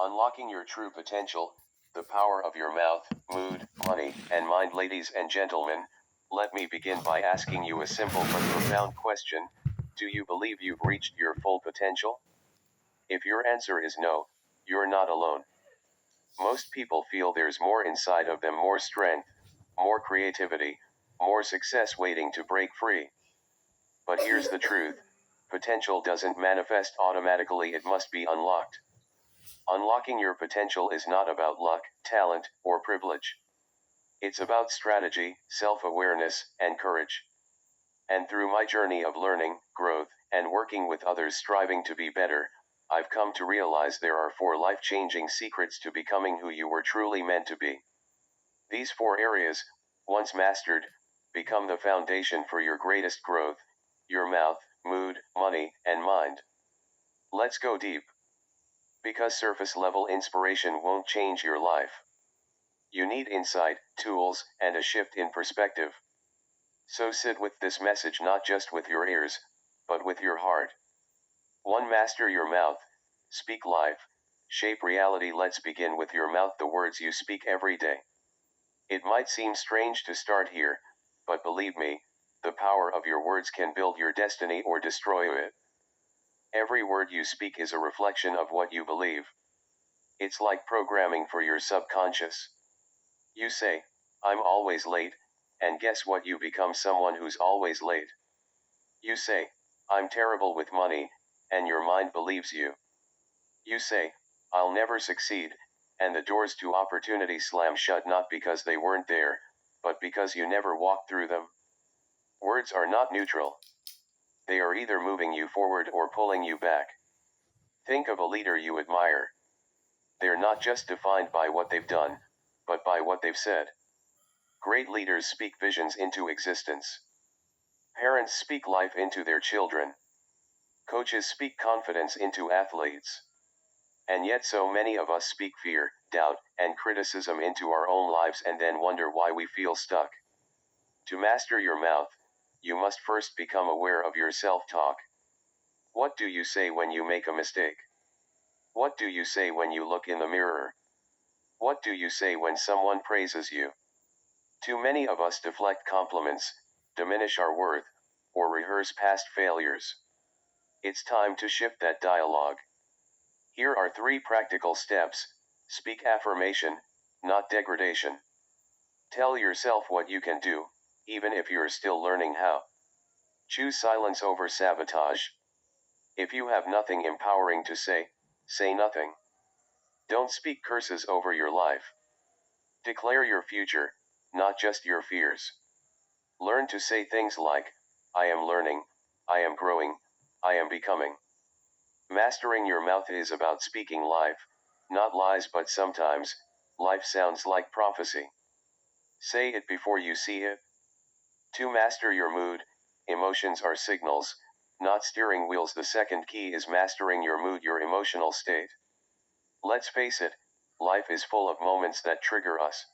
Unlocking your true potential, the power of your mouth, mood, money, and mind. Ladies and gentlemen, let me begin by asking you a simple but profound question. Do you believe you've reached your full potential? If your answer is no, you're not alone. Most people feel there's more inside of them, more strength, more creativity, more success waiting to break free. But here's the truth. Potential doesn't manifest automatically, it must be unlocked. Unlocking your potential is not about luck, talent, or privilege. It's about strategy, self-awareness, and courage. And through my journey of learning, growth, and working with others striving to be better, I've come to realize there are 4 life-changing secrets to becoming who you were truly meant to be. These 4 areas, once mastered, become the foundation for your greatest growth: your mouth, mood, money, and mind. Let's go deep. Because surface-level inspiration won't change your life. You need insight, tools, and a shift in perspective. So sit with this message not just with your ears, but with your heart. 1. Master your mouth. Speak life. Shape reality. Let's begin with your mouth, the words you speak every day. It might seem strange to start here, but believe me, the power of your words can build your destiny or destroy it. Every word you speak is a reflection of what you believe. It's like programming for your subconscious. You say, "I'm always late," and guess what? You become someone who's always late. You say, "I'm terrible with money," and your mind believes you. You say, "I'll never succeed," and the doors to opportunity slam shut, not because they weren't there, but because you never walked through them. Words are not neutral. They are either moving you forward or pulling you back. Think of a leader you admire. They're not just defined by what they've done, but by what they've said. Great leaders speak visions into existence. Parents speak life into their children. Coaches speak confidence into athletes. And yet so many of us speak fear, doubt, and criticism into our own lives and then wonder why we feel stuck. To master your mouth, you must first become aware of your self-talk. What do you say when you make a mistake? What do you say when you look in the mirror? What do you say when someone praises you? Too many of us deflect compliments, diminish our worth, or rehearse past failures. It's time to shift that dialogue. Here are 3 practical steps. Speak affirmation, not degradation. Tell yourself what you can do, even if you're still learning how. Choose silence over sabotage. If you have nothing empowering to say, say nothing. Don't speak curses over your life. Declare your future, not just your fears. Learn to say things like, "I am learning, I am growing, I am becoming." Mastering your mouth is about speaking life, not lies, but sometimes, life sounds like prophecy. Say it before you see it. To master your mood, emotions are signals, not steering wheels. The second key is mastering your mood, your emotional state. Let's face it, life is full of moments that trigger us.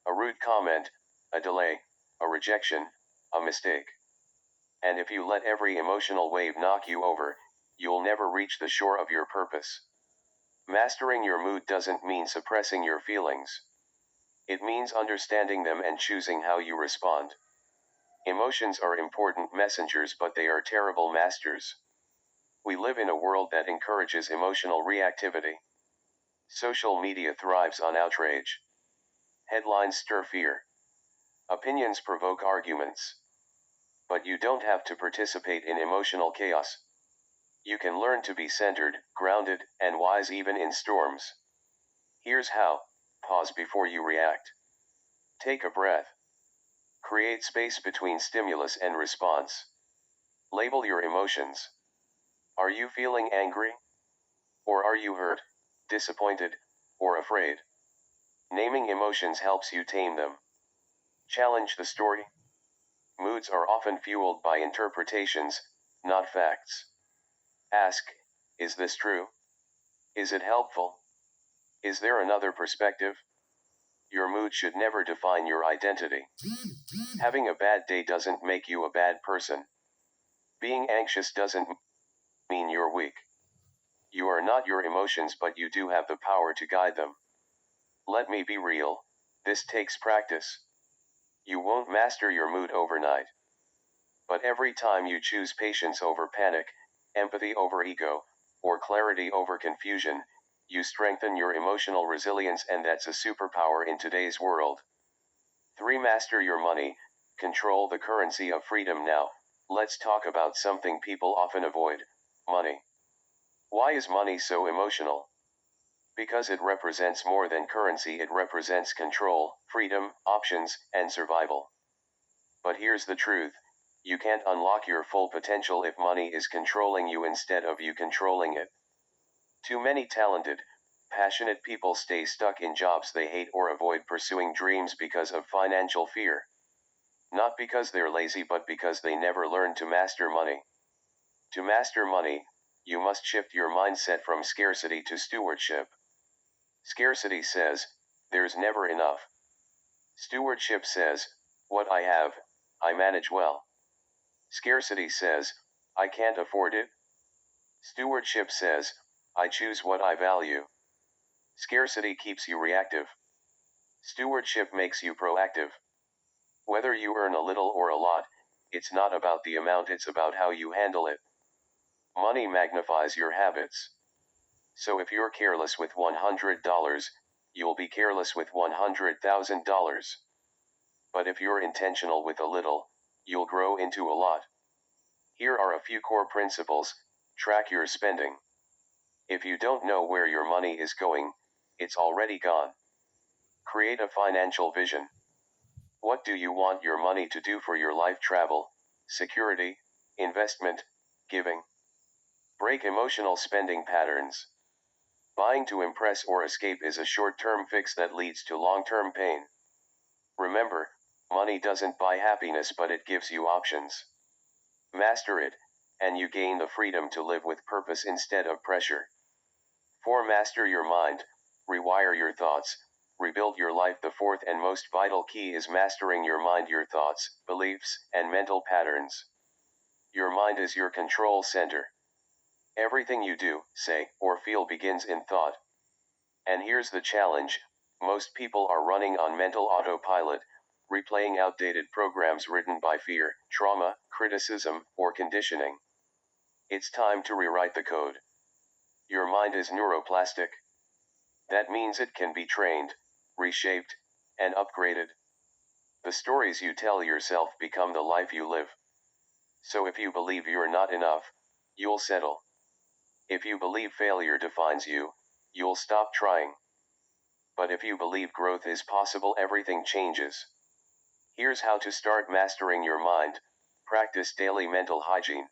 A rude comment, a delay, a rejection, a mistake. And if you let every emotional wave knock you over, you'll never reach the shore of your purpose. Mastering your mood doesn't mean suppressing your feelings. It means understanding them and choosing how you respond. Emotions are important messengers, but they are terrible masters. We live in a world that encourages emotional reactivity. Social media thrives on outrage. Headlines stir fear. Opinions provoke arguments. But you don't have to participate in emotional chaos. You can learn to be centered, grounded, and wise even in storms. Here's how. Pause before you react. Take a breath. Create space between stimulus and response. Label your emotions. Are you feeling angry? Or are you hurt, disappointed, or afraid? Naming emotions helps you tame them. Challenge the story. Moods are often fueled by interpretations, not facts. Ask, is this true? Is it helpful? Is there another perspective? Your mood should never define your identity. Having a bad day doesn't make you a bad person. Being anxious doesn't mean you're weak. You are not your emotions, but you do have the power to guide them. Let me be real, this takes practice. You won't master your mood overnight. But every time you choose patience over panic, empathy over ego, or clarity over confusion, you strengthen your emotional resilience, and that's a superpower in today's world. 3. Master your money, control the currency of freedom. Now, let's talk about something people often avoid: money. Why is money so emotional? Because it represents more than currency, it represents control, freedom, options, and survival. But here's the truth: you can't unlock your full potential if money is controlling you instead of you controlling it. Too many talented, passionate people stay stuck in jobs they hate or avoid pursuing dreams because of financial fear. Not because they're lazy, but because they never learned to master money. To master money, you must shift your mindset from scarcity to stewardship. Scarcity says, there's never enough. Stewardship says, what I have, I manage well. Scarcity says, I can't afford it. Stewardship says, I choose what I value. Scarcity keeps you reactive. Stewardship makes you proactive. Whether you earn a little or a lot, it's not about the amount, it's about how you handle it. Money magnifies your habits. So if you're careless with $100, you'll be careless with $100,000. But if you're intentional with a little, you'll grow into a lot. Here are a few core principles. Track your spending. If you don't know where your money is going, it's already gone. Create a financial vision. What do you want your money to do for your life? Travel, security, investment, giving. Break emotional spending patterns. Buying to impress or escape is a short-term fix that leads to long-term pain. Remember, money doesn't buy happiness, but it gives you options. Master it, and you gain the freedom to live with purpose instead of pressure. 4. Master your mind, rewire your thoughts, rebuild your life. The fourth and most vital key is mastering your mind, your thoughts, beliefs, and mental patterns. Your mind is your control center. Everything you do, say, or feel begins in thought. And here's the challenge: most people are running on mental autopilot, replaying outdated programs written by fear, trauma, criticism, or conditioning. It's time to rewrite the code. Your mind is neuroplastic. That means it can be trained, reshaped, and upgraded. The stories you tell yourself become the life you live. So if you believe you're not enough, you'll settle. If you believe failure defines you, you'll stop trying. But if you believe growth is possible, everything changes. Here's how to start mastering your mind. Practice daily mental hygiene.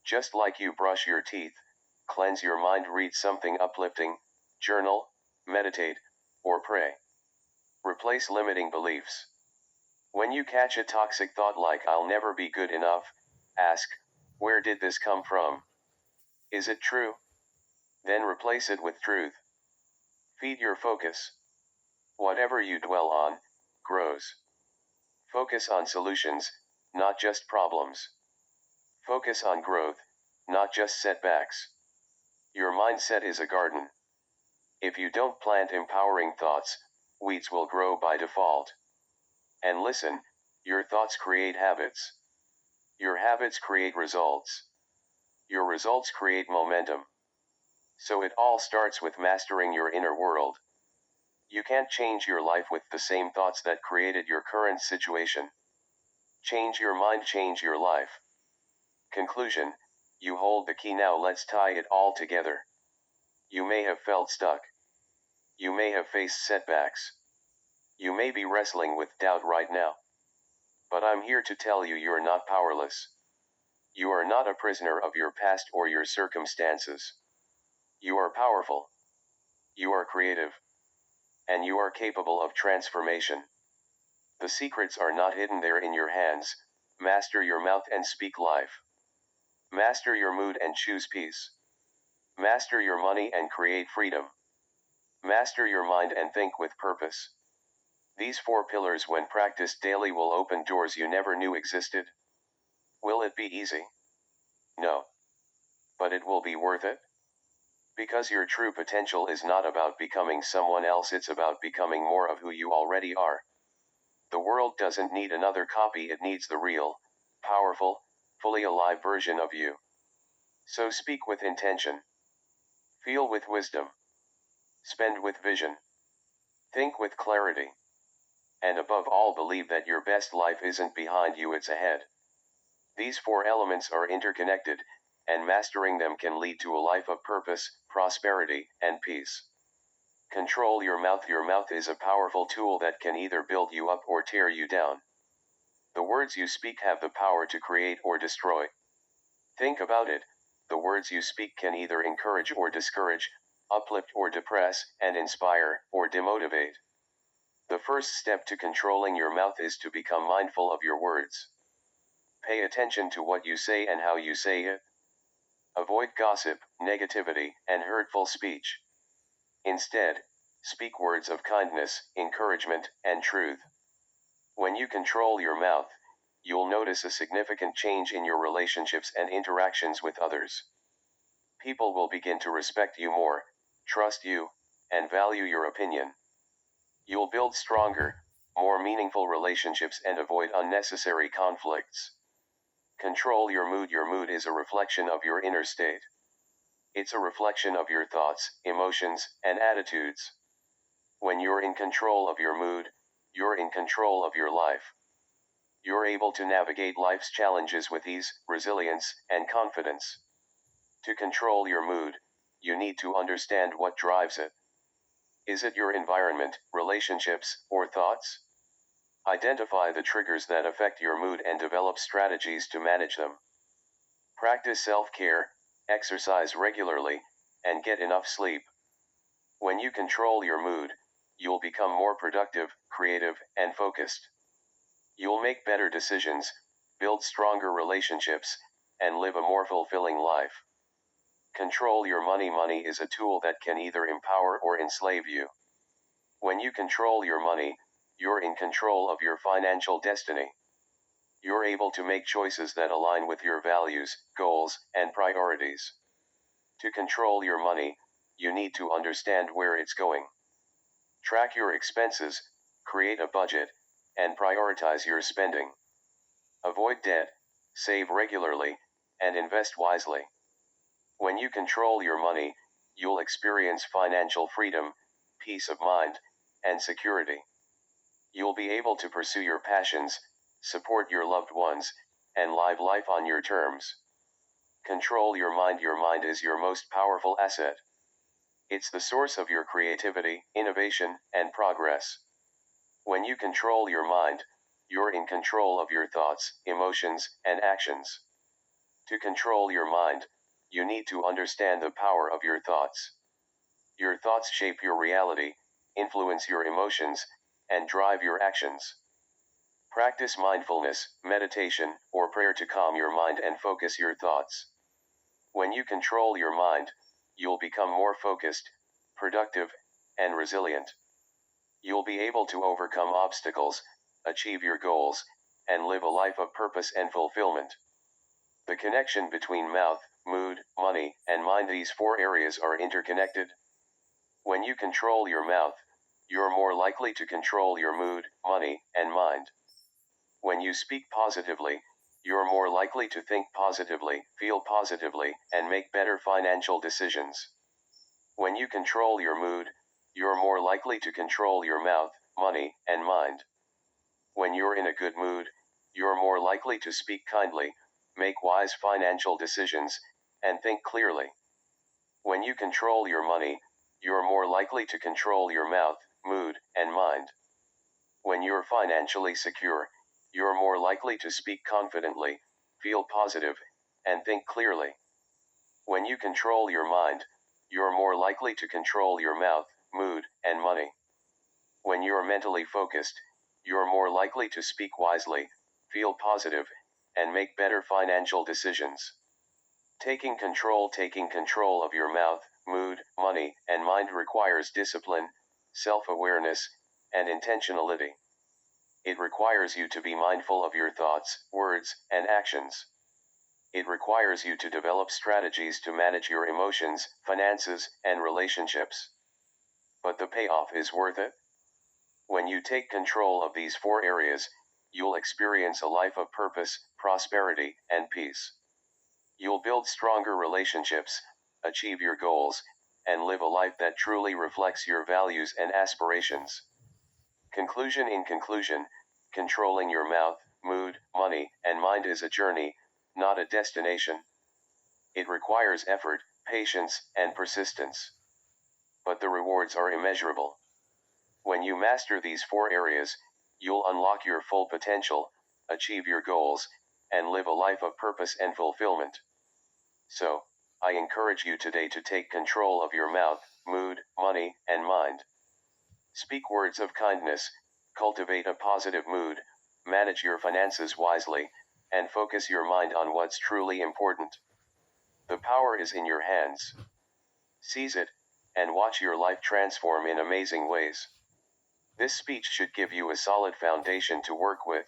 Just like you brush your teeth, cleanse your mind. Read something uplifting, journal, meditate, or pray. Replace limiting beliefs. When you catch a toxic thought like "I'll never be good enough," ask, where did this come from? Is it true? Then replace it with truth. Feed your focus. Whatever you dwell on, grows. Focus on solutions, not just problems. Focus on growth, not just setbacks. Your mindset is a garden. If you don't plant empowering thoughts, weeds will grow by default. And listen, your thoughts create habits. Your habits create results. Your results create momentum. So it all starts with mastering your inner world. You can't change your life with the same thoughts that created your current situation. Change your mind, change your life. Conclusion: you hold the key. Now let's tie it all together. You may have felt stuck. You may have faced setbacks. You may be wrestling with doubt right now. But I'm here to tell you you're not powerless. You are not a prisoner of your past or your circumstances. You are powerful. You are creative. And you are capable of transformation. The secrets are not hidden, there in your hands. Master your mouth and speak life. Master your mood and choose peace. Master your money and create freedom. Master your mind and think with purpose. These 4 pillars, when practiced daily, will open doors you never knew existed. Will it be easy? No. But it will be worth it. Because your true potential is not about becoming someone else, it's about becoming more of who you already are. The world doesn't need another copy, it needs the real, powerful, fully alive version of you. So speak with intention. Feel with wisdom. Spend with vision. Think with clarity. And above all, believe that your best life isn't behind you, it's ahead. These four elements are interconnected, and mastering them can lead to a life of purpose, prosperity, and peace. Control your mouth. Your mouth is a powerful tool that can either build you up or tear you down. The words you speak have the power to create or destroy. Think about it. The words you speak can either encourage or discourage, uplift or depress, and inspire or demotivate. The first step to controlling your mouth is to become mindful of your words. Pay attention to what you say and how you say it. Avoid gossip, negativity, and hurtful speech. Instead, speak words of kindness, encouragement, and truth. When you control your mouth, you'll notice a significant change in your relationships and interactions with others. People will begin to respect you more, trust you, and value your opinion. You'll build stronger, more meaningful relationships and avoid unnecessary conflicts. Control your mood. Your mood is a reflection of your inner state. It's a reflection of your thoughts, emotions, and attitudes. When you're in control of your mood, you're in control of your life. You're able to navigate life's challenges with ease, resilience, and confidence. To control your mood, you need to understand what drives it. Is it your environment, relationships, or thoughts? Identify the triggers that affect your mood and develop strategies to manage them. Practice self-care, exercise regularly, and get enough sleep. When you control your mood, you'll become more productive, creative, and focused. You'll make better decisions, build stronger relationships, and live a more fulfilling life. Control your money. Money is a tool that can either empower or enslave you. When you control your money, you're in control of your financial destiny. You're able to make choices that align with your values, goals, and priorities. To control your money, you need to understand where it's going. Track your expenses, create a budget, and prioritize your spending. Avoid debt, save regularly, and invest wisely. When you control your money, you'll experience financial freedom, peace of mind, and security. You'll be able to pursue your passions, support your loved ones, and live life on your terms. Control your mind. Your mind is your most powerful asset. It's the source of your creativity, innovation, and progress. When you control your mind, you're in control of your thoughts, emotions, and actions. To control your mind, you need to understand the power of your thoughts. Your thoughts shape your reality, influence your emotions, and drive your actions. Practice mindfulness, meditation, or prayer to calm your mind and focus your thoughts. When you control your mind, you'll become more focused, productive, and resilient. You'll be able to overcome obstacles, achieve your goals, and live a life of purpose and fulfillment. The connection between mouth, mood, money, and mind, these four areas are interconnected. When you control your mouth, you're more likely to control your mood, money, and mind. When you speak positively, you're more likely to think positively, feel positively, and make better financial decisions. When you control your mood, you're more likely to control your mouth, money, and mind. When you're in a good mood, you're more likely to speak kindly, make wise financial decisions, and think clearly. When you control your money, you're more likely to control your mouth, mood, and mind. When you're financially secure, you're more likely to speak confidently, feel positive, and think clearly. When you control your mind, you're more likely to control your mouth, mood, and money. When you're mentally focused, you're more likely to speak wisely, feel positive, and make better financial decisions. Taking control of your mouth, mood, money, and mind requires discipline, self-awareness, and intentionality. It requires you to be mindful of your thoughts, words, and actions. It requires you to develop strategies to manage your emotions, finances, and relationships. But the payoff is worth it. When you take control of these 4 areas, you'll experience a life of purpose, prosperity, and peace. You'll build stronger relationships, achieve your goals, and live a life that truly reflects your values and aspirations. Conclusion. In conclusion, controlling your mouth, mood, money, and mind is a journey, not a destination. It requires effort, patience, and persistence. But the rewards are immeasurable. When you master these 4 areas, you'll unlock your full potential, achieve your goals, and live a life of purpose and fulfillment. So, I encourage you today to take control of your mouth, mood, money, and mind. Speak words of kindness, cultivate a positive mood, manage your finances wisely, and focus your mind on what's truly important. The power is in your hands. Seize it, and watch your life transform in amazing ways. This speech should give you a solid foundation to work with.